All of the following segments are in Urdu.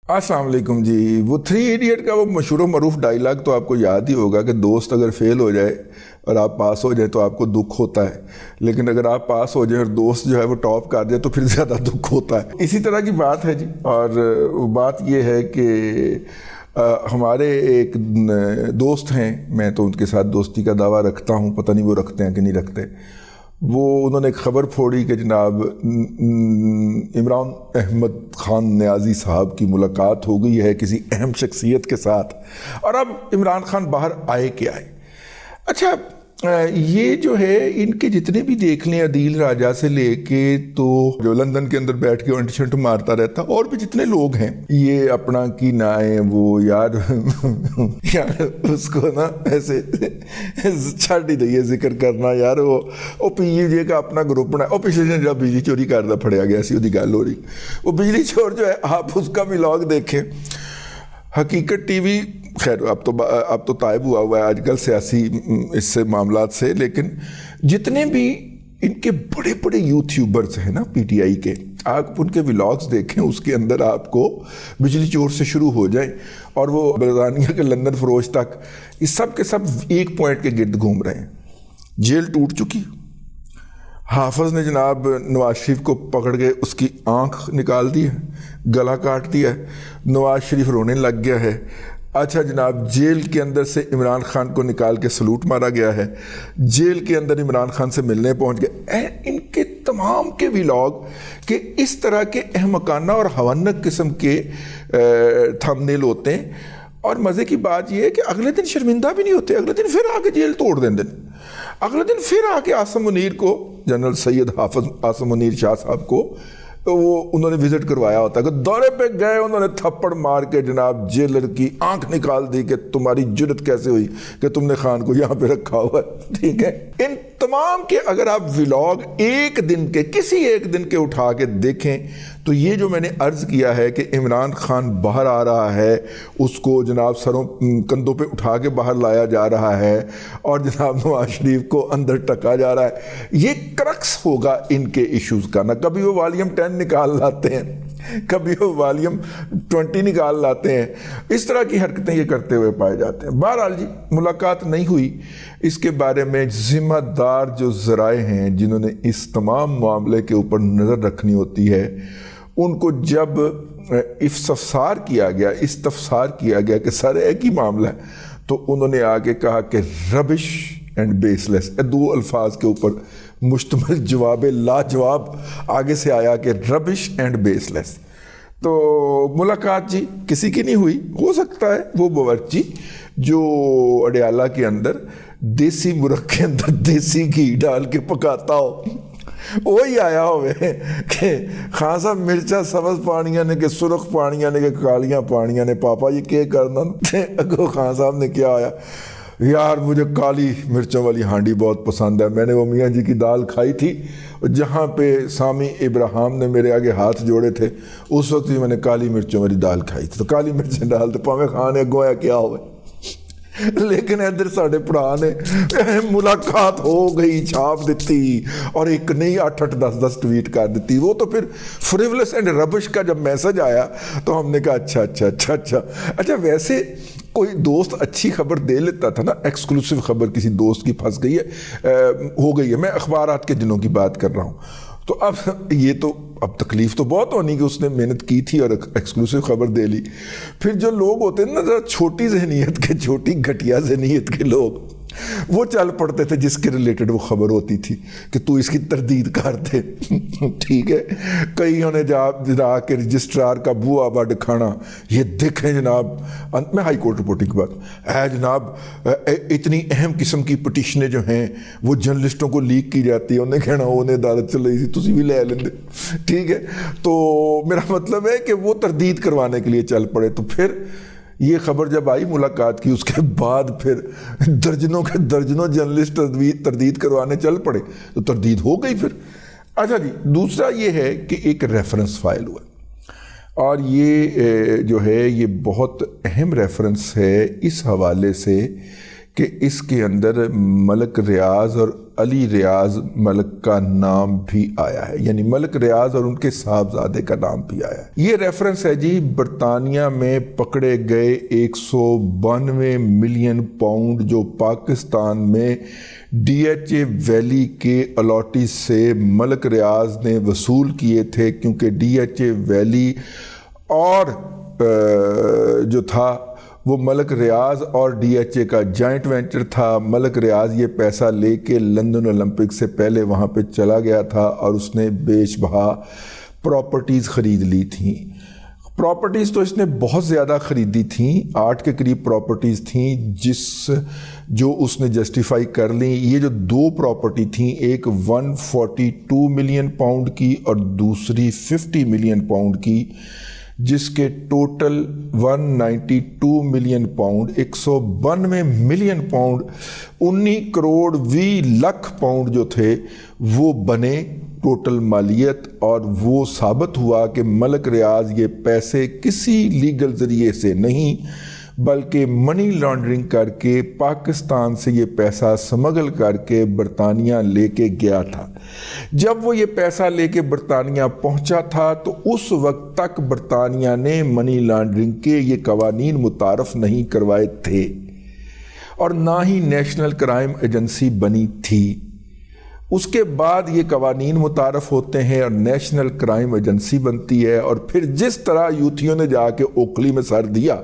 السلام علیکم جی. وہ 3 ایڈیٹ کا وہ مشہور و معروف ڈائلاگ تو آپ کو یاد ہی ہوگا کہ دوست اگر فیل ہو جائے اور آپ پاس ہو جائیں تو آپ کو دکھ ہوتا ہے، لیکن اگر آپ پاس ہو جائیں اور دوست جو ہے وہ ٹاپ کر جائے تو پھر زیادہ دکھ ہوتا ہے. اسی طرح کی بات ہے جی. اور بات یہ ہے کہ ہمارے ایک دوست ہیں، میں تو ان کے ساتھ دوستی کا دعویٰ رکھتا ہوں، پتہ نہیں وہ رکھتے ہیں کہ نہیں رکھتے. انہوں نے ایک خبر پھوڑی کہ جناب عمران احمد خان نیازی صاحب کی ملاقات ہو گئی ہے کسی اہم شخصیت کے ساتھ، اور اب عمران خان باہر آئے کہ آئے. اچھا، یہ جو ہے ان کے جتنے بھی دیکھ لیں، عدیل راجہ سے لے کے تو جو لندن کے اندر بیٹھ کے انٹ شنٹ مارتا رہتا، اور بھی جتنے لوگ ہیں، یہ اپنا کی نہ آئے وہ یار اس کو نا ایسے چھڑ ہی دئیے ذکر کرنا یار. وہ پی جے کا اپنا گروپ بنا، وہ پچھلے دن جب بجلی چوری کرتا پھڑیا گیا سی، وہ گل ہو رہی. وہ بجلی چور جو ہے، آپ اس کا ولاگ دیکھیں. حقیقت ٹی وی خیر اب تو طائب ہوا ہے آج کل سیاسی اس سے معاملات سے، لیکن جتنے بھی ان کے بڑے بڑے یوٹیوبرز ہیں نا پی ٹی آئی کے، آپ ان کے ولاگز دیکھیں، اس کے اندر آپ کو بجلی چور سے شروع ہو جائیں اور وہ برطانیہ کے لندن فروش تک، یہ سب کے سب ایک پوائنٹ کے گرد گھوم رہے ہیں. جیل ٹوٹ چکی، حافظ نے جناب نواز شریف کو پکڑ کے اس کی آنکھ نکال دی ہے، گلا کاٹ دیا ہے، نواز شریف رونے لگ گیا ہے. اچھا جناب، جیل کے اندر سے عمران خان کو نکال کے سلوٹ مارا گیا ہے، جیل کے اندر عمران خان سے ملنے پہنچ گئے. ان کے تمام کے ولاگ کہ اس طرح کے احمقانہ اور حوانک قسم کے تھم نیل ہوتے ہیں. اور مزے کی بات یہ ہے کہ اگلے دن شرمندہ بھی نہیں ہوتے، اگلے دن پھر آ کے جیل توڑ دیں دن، اگلے دن پھر آ کے عاصم منیر کو، جنرل سید حافظ عاصم منیر شاہ صاحب کو وہ انہوں نے وزٹ کروایا ہوتا ہے کہ دورے پہ گئے، انہوں نے تھپڑ مار کے جناب جیلر کی آنکھ نکال دی کہ تمہاری جرت کیسے ہوئی کہ تم نے خان کو یہاں پہ رکھا ہوا ہے. ٹھیک ہے، ان تمام کے اگر آپ ولاگ ایک دن کے کسی ایک دن کے اٹھا کے دیکھیں تو یہ جو میں نے عرض کیا ہے کہ عمران خان باہر آ رہا ہے، اس کو جناب سروں کندھوں پہ اٹھا کے باہر لایا جا رہا ہے، اور جناب نواز شریف کو اندر ٹکا جا رہا ہے، یہ کرکس ہوگا ان کے ایشوز کا. نہ کبھی وہ والیوم 10 نکال لاتے ہیں، کبھی وہ والیوم 20 نکال لاتے ہیں، اس طرح کی حرکتیں یہ کرتے ہوئے پائے جاتے ہیں. بہرحال جی، ملاقات نہیں ہوئی، اس کے بارے میں ذمہ دار جو ذرائع ہیں جنہوں نے اس تمام معاملے کے اوپر نظر رکھنی ہوتی ہے، ان کو جب استفسار کیا گیا کہ سر ایک ہی معاملہ ہے، تو انہوں نے آگے کہا کہ ربش اینڈ بیس لیس، دو الفاظ کے اوپر مشتمل جواب لاجواب آگے سے آیا کہ ربش اینڈ بیس لیس. تو ملاقات جی کسی کی نہیں ہوئی. ہو سکتا ہے وہ باورچی جو اڈیالہ کے اندر دیسی مرغ کے اندر دیسی گھی ڈال کے پکاتا ہو، وہی آیا ہوئے کہ خان صاحب مرچا سبز پانیاں نے کہ سرخ پانیاں نے کہ کالیاں پانیاں نے، پاپا یہ کیا کرنا. اگو خان صاحب نے کیا آیا، یار مجھے کالی مرچوں والی ہانڈی بہت پسند ہے، میں نے وہ میاں جی کی دال کھائی تھی جہاں پہ سامی ابراہیم نے میرے آگے ہاتھ جوڑے تھے، اس وقت بھی میں نے کالی مرچوں والی دال کھائی تھی، تو کالی مرچیں ڈال تو پاویں خان نے گویا کیا ہوئے. لیکن ادھر ساڑھے پڑھا نے ملاقات ہو گئی چھاپ دیتی، اور ایک نہیں 8-8 10-10 ٹویٹ کر دیتی. وہ تو پھر فریولس اینڈ ربش کا جب میسج آیا تو ہم نے کہا اچھا. ویسے کوئی دوست اچھی خبر دے لیتا تھا نا، ایکسکلوسیو خبر کسی دوست کی پھنس گئی ہے، ہو گئی ہے، میں اخبارات کے دنوں کی بات کر رہا ہوں، تو اب تکلیف تو بہت ہونی کہ اس نے محنت کی تھی اور ایکسکلوسیو خبر دے لی. پھر جو لوگ ہوتے ہیں نا ذرا چھوٹی ذہنیت کے، چھوٹی گھٹیا ذہنیت کے لوگ، وہ چل پڑتے تھے جس کے ریلیٹڈ وہ خبر ہوتی تھی کہ تو اس کی تردید کر دے. ٹھیک ہے، کئیوں نے جا کے رجسٹرار کا بوا بڈ کھانا، یہ دیکھیں جناب، میں ہائی کورٹ رپورٹنگ کی بات ہے جناب، اتنی اہم قسم کی پٹیشنیں جو ہیں وہ جرنلسٹوں کو لیک کی جاتی ہے، انہیں کہنا انہیں عدالت چل رہی تھی تسی بھی لے لیندے. ٹھیک ہے، تو میرا مطلب ہے کہ وہ تردید کروانے کے لیے چل پڑے. تو پھر یہ خبر جب آئی ملاقات کی، اس کے بعد پھر درجنوں کے درجنوں جرنلسٹ تردید کروانے چل پڑے، تو تردید ہو گئی پھر. اچھا جی، دوسرا یہ ہے کہ ایک ریفرنس فائل ہوا، اور یہ جو ہے یہ بہت اہم ریفرنس ہے اس حوالے سے کہ اس کے اندر ملک ریاض اور علی ریاض ملک کا نام بھی آیا ہے، یعنی ملک ریاض اور ان کے صاحبزادے کا نام بھی آیا ہے۔ یہ ریفرنس ہے جی برطانیہ میں پکڑے گئے 192 ملین پاؤنڈ جو پاکستان میں ڈی ایچ اے ویلی کے الاٹی سے ملک ریاض نے وصول کیے تھے، کیونکہ ڈی ایچ اے ویلی اور جو تھا وہ ملک ریاض اور ڈی ایچ اے کا جائنٹ وینچر تھا۔ ملک ریاض یہ پیسہ لے کے لندن اولمپک سے پہلے وہاں پہ چلا گیا تھا اور اس نے بیش بہا پراپرٹیز خرید لی تھیں۔ پراپرٹیز تو اس نے بہت زیادہ خریدی تھیں، 8 کے قریب پراپرٹیز تھیں جو اس نے جسٹیفائی کر لیں۔ یہ جو 2 پراپرٹی تھیں، ایک 142 ملین پاؤنڈ کی اور دوسری 50 ملین پاؤنڈ کی، جس کے total 192 million pound 192 million pound 19 crore 20 lakh pound جو تھے وہ بنے ٹوٹل مالیت، اور وہ ثابت ہوا کہ ملک ریاض یہ پیسے کسی لیگل ذریعے سے نہیں بلکہ منی لانڈرنگ کر کے پاکستان سے یہ پیسہ سمگل کر کے برطانیہ لے کے گیا تھا۔ جب وہ یہ پیسہ لے کے برطانیہ پہنچا تھا تو اس وقت تک برطانیہ نے منی لانڈرنگ کے یہ قوانین متعارف نہیں کروائے تھے اور نہ ہی نیشنل کرائم ایجنسی بنی تھی۔ اس کے بعد یہ قوانین متعارف ہوتے ہیں اور نیشنل کرائم ایجنسی بنتی ہے، اور پھر جس طرح یوتھیوں نے جا کے اوکھلی میں سر دیا،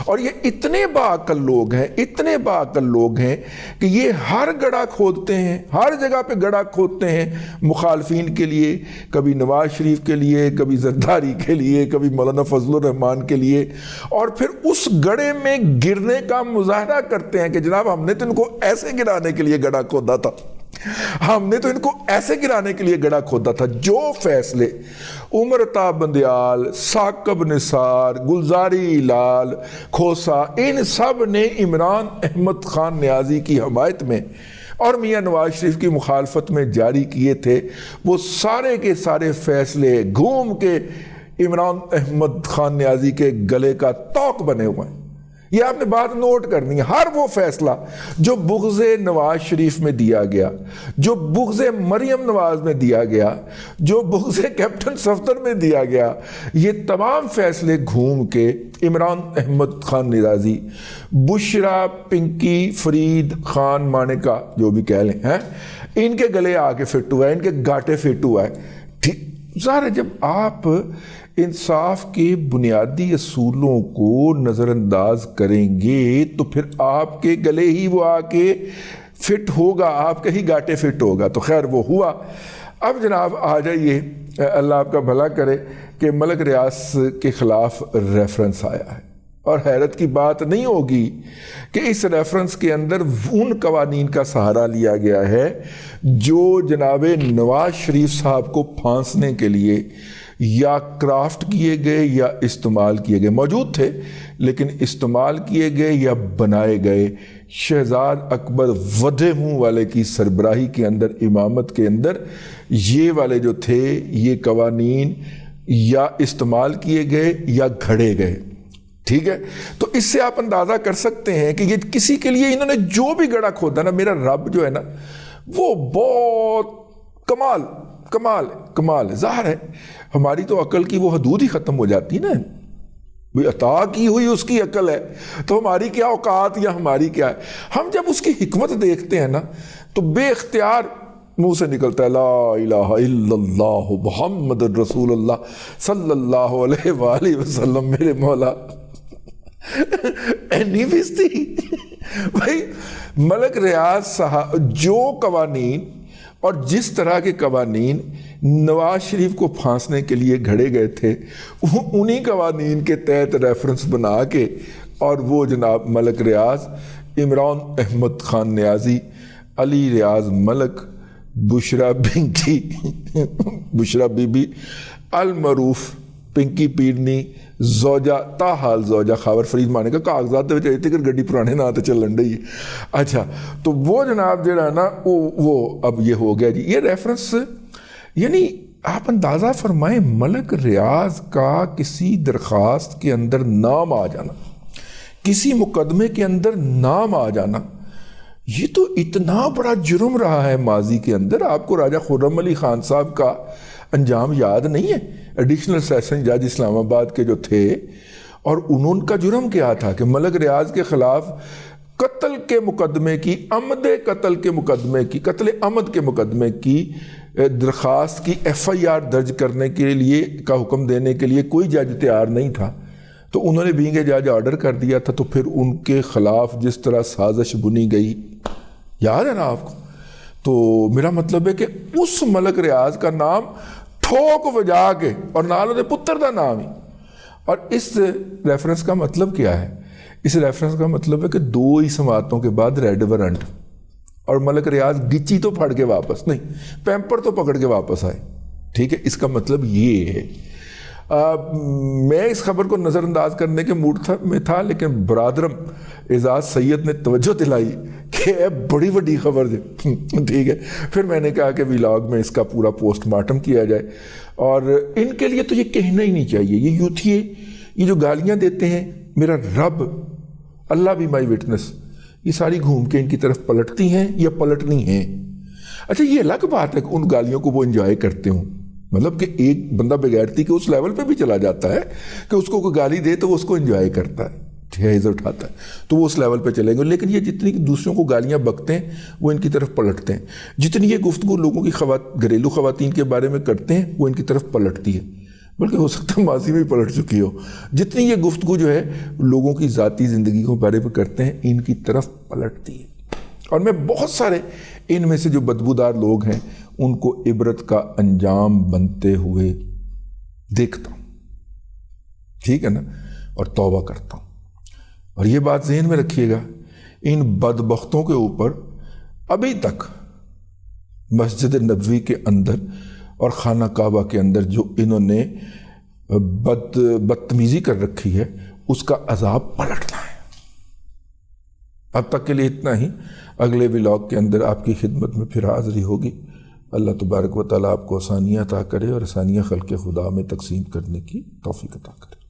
اور یہ اتنے باعقل لوگ ہیں کہ یہ ہر گڑھا کھودتے ہیں، ہر جگہ پہ گڑھا کھودتے ہیں مخالفین کے لیے، کبھی نواز شریف کے لیے، کبھی زرداری کے لیے، کبھی مولانا فضل الرحمان کے لیے، اور پھر اس گڑھے میں گرنے کا مظاہرہ کرتے ہیں کہ جناب ہم نے تو ان کو ایسے گرانے کے لیے گڑھا کھودا تھا، ہم نے تو ان کو ایسے گرانے کے لیے گڑھا کھودا تھا۔ جو فیصلے عمر عطا بندیال، ثاقب نثار، گلزاری لال کھوسا، ان سب نے عمران احمد خان نیازی کی حمایت میں اور میاں نواز شریف کی مخالفت میں جاری کیے تھے، وہ سارے کے سارے فیصلے گھوم کے عمران احمد خان نیازی کے گلے کا توق بنے ہوئے ہیں۔ یہ آپ نے بات نوٹ کرنی ہے، ہر وہ فیصلہ جو بغض نواز شریف میں دیا گیا، جو بغض مریم نواز میں دیا گیا، جو بغض کیپٹن صفدر میں دیا گیا، یہ تمام فیصلے گھوم کے عمران احمد خان نیازی، بشرا پنکی فرید خان مانیکا جو بھی کہہ لیں ہیں، ان کے گلے آ کے فٹ ہوا ہے، ان کے گاٹے فٹ ہوا ہے۔ ظاہر ہے جب آپ انصاف کے بنیادی اصولوں کو نظر انداز کریں گے تو پھر آپ کے گلے ہی وہ آ کے فٹ ہوگا، آپ کے ہی گاٹے فٹ ہوگا۔ تو خیر وہ ہوا۔ اب جناب آ جائیے، اللہ آپ کا بھلا کرے کہ ملک ریاض کے خلاف ریفرنس آیا ہے، اور حیرت کی بات نہیں ہوگی کہ اس ریفرنس کے اندر ان قوانین کا سہارا لیا گیا ہے جو جناب نواز شریف صاحب کو پھانسنے کے لیے یا کرافٹ کیے گئے یا استعمال کیے گئے، موجود تھے لیکن استعمال کیے گئے یا بنائے گئے شہزاد اکبر ودھے منہ والے کی سربراہی کے اندر، امامت کے اندر یہ والے جو تھے یہ قوانین یا استعمال کیے گئے یا گھڑے گئے۔ ٹھیک ہے، تو اس سے آپ اندازہ کر سکتے ہیں کہ یہ کسی کے لیے انہوں نے جو بھی گڑھا کھودا نا، میرا رب جو ہے نا وہ بہت کمال ہے۔ ظاہر ہے ہماری تو عقل کی وہ حدود ہی ختم ہو جاتی نا، بھی عطا کی ہوئی اس کی عقل ہے تو ہماری کیا اوقات یا ہماری کیا ہے۔ ہم جب اس کی حکمت دیکھتے ہیں نا تو بے اختیار منہ سے نکلتا ہے لا الہ الا اللہ محمد رسول اللہ صلی اللہ علیہ وآلہ وسلم، میرے مولا اینی بیستی بھائی۔ ملک ریاض صاحب جو قوانین اور جس طرح کے قوانین نواز شریف کو پھانسنے کے لیے گھڑے گئے تھے، انہی قوانین کے تحت ریفرنس بنا کے اور وہ جناب ملک ریاض، عمران احمد خان نیازی، علی ریاض ملک، بشرا پنکی، بشرا بی بی المعروف پنکی پیرنی زوجہ تاحال زوجہ خاور فرید مانے کا کاغذات دے وچ تک گڈی پرانے نا تے چلن ڈئی۔ اچھا تو وہ جناب جڑا نا وہ اب یہ ہو گیا جی یہ ریفرنس، یعنی آپ اندازہ فرمائیں ملک ریاض کا کسی درخواست کے اندر نام آ جانا، کسی مقدمے کے اندر نام آ جانا، یہ تو اتنا بڑا جرم رہا ہے ماضی کے اندر. آپ کو راجہ خرم علی خان صاحب کا انجام یاد نہیں ہے؟ ایڈیشنل سیشن جج اسلام آباد کے جو تھے، اور انہوں کا جرم کیا تھا کہ ملک ریاض کے خلاف قتل کے مقدمے کی، عمد قتل کے مقدمے کی، قتل عمد کے مقدمے کی درخواست کی FIR درج کرنے کے لیے کا حکم دینے کے لیے کوئی جج تیار نہیں تھا. تو انہوں نے بینگ جج آرڈر کر دیا تھا. تو پھر ان کے خلاف جس طرح سازش بنی گئی، یاد ہے نا آپ کو؟ تو میرا مطلب ہے کہ اس ملک ریاض کا نام ٹھوک وجا کے، اور نال دے پتر دا نام ہی. اور اس ریفرنس کا مطلب کیا ہے؟ اس ریفرنس کا مطلب ہے کہ 2 ہی سماعتوں کے بعد ریڈ وارنٹ، اور ملک ریاض گچی تو پھڑ کے واپس نہیں، پیمپر تو پکڑ کے واپس آئے. ٹھیک ہے، اس کا مطلب یہ ہے. میں اس خبر کو نظر انداز کرنے کے موڈ میں تھا، لیکن برادرم اعزاز سید نے توجہ دلائی کہ بڑی بڑی خبر ہے. ٹھیک ہے، پھر میں نے کہا کہ ویلاگ میں اس کا پورا پوسٹ مارٹم کیا جائے. اور ان کے لیے تو یہ کہنا ہی نہیں چاہیے. یہ یوتھیے یہ جو گالیاں دیتے ہیں، میرا رب اللہ بھی مائی وٹنس، یہ ساری گھوم کے ان کی طرف پلٹتی ہیں یا پلٹنی ہیں. اچھا، یہ الگ بات ہے کہ ان گالیوں کو وہ انجوائے کرتے ہوں. مطلب کہ ایک بندہ بغیرتی کے اس لیول پہ بھی چلا جاتا ہے کہ اس کو کوئی گالی دے تو وہ اس کو انجوائے کرتا ہے، جائزہ اٹھاتا ہے، تو وہ اس لیول پہ چلیں گے. لیکن یہ جتنی دوسروں کو گالیاں بکتے ہیں وہ ان کی طرف پلٹتے ہیں. جتنی یہ گفتگو لوگوں کی گھریلو خواتین کے بارے میں کرتے ہیں وہ ان کی طرف پلٹتی ہے، بلکہ ہو سکتا ہے ماضی میں ہی پلٹ چکی ہو. جتنی یہ گفتگو جو ہے لوگوں کی ذاتی زندگی کے بارے میں کرتے ہیں، ان کی طرف پلٹتی ہے. اور میں بہت سارے ان میں سے جو بدبودار لوگ ہیں ان کو عبرت کا انجام بنتے ہوئے دیکھتا ہوں. ٹھیک ہے نا، اور توبہ کرتا ہوں. اور یہ بات ذہن میں رکھیے گا، ان بدبختوں کے اوپر ابھی تک مسجد نبوی کے اندر اور خانہ کعبہ کے اندر جو انہوں نے بدتمیزی کر رکھی ہے، اس کا عذاب پلٹنا ہے. اب تک کے لیے اتنا ہی. اگلے ولاگ کے اندر آپ کی خدمت میں پھر حاضری ہوگی. اللہ تبارک و تعالیٰ آپ کو آسانیاں عطا کرے اور آسانیاں خلق خدا میں تقسیم کرنے کی توفیق عطا کرے.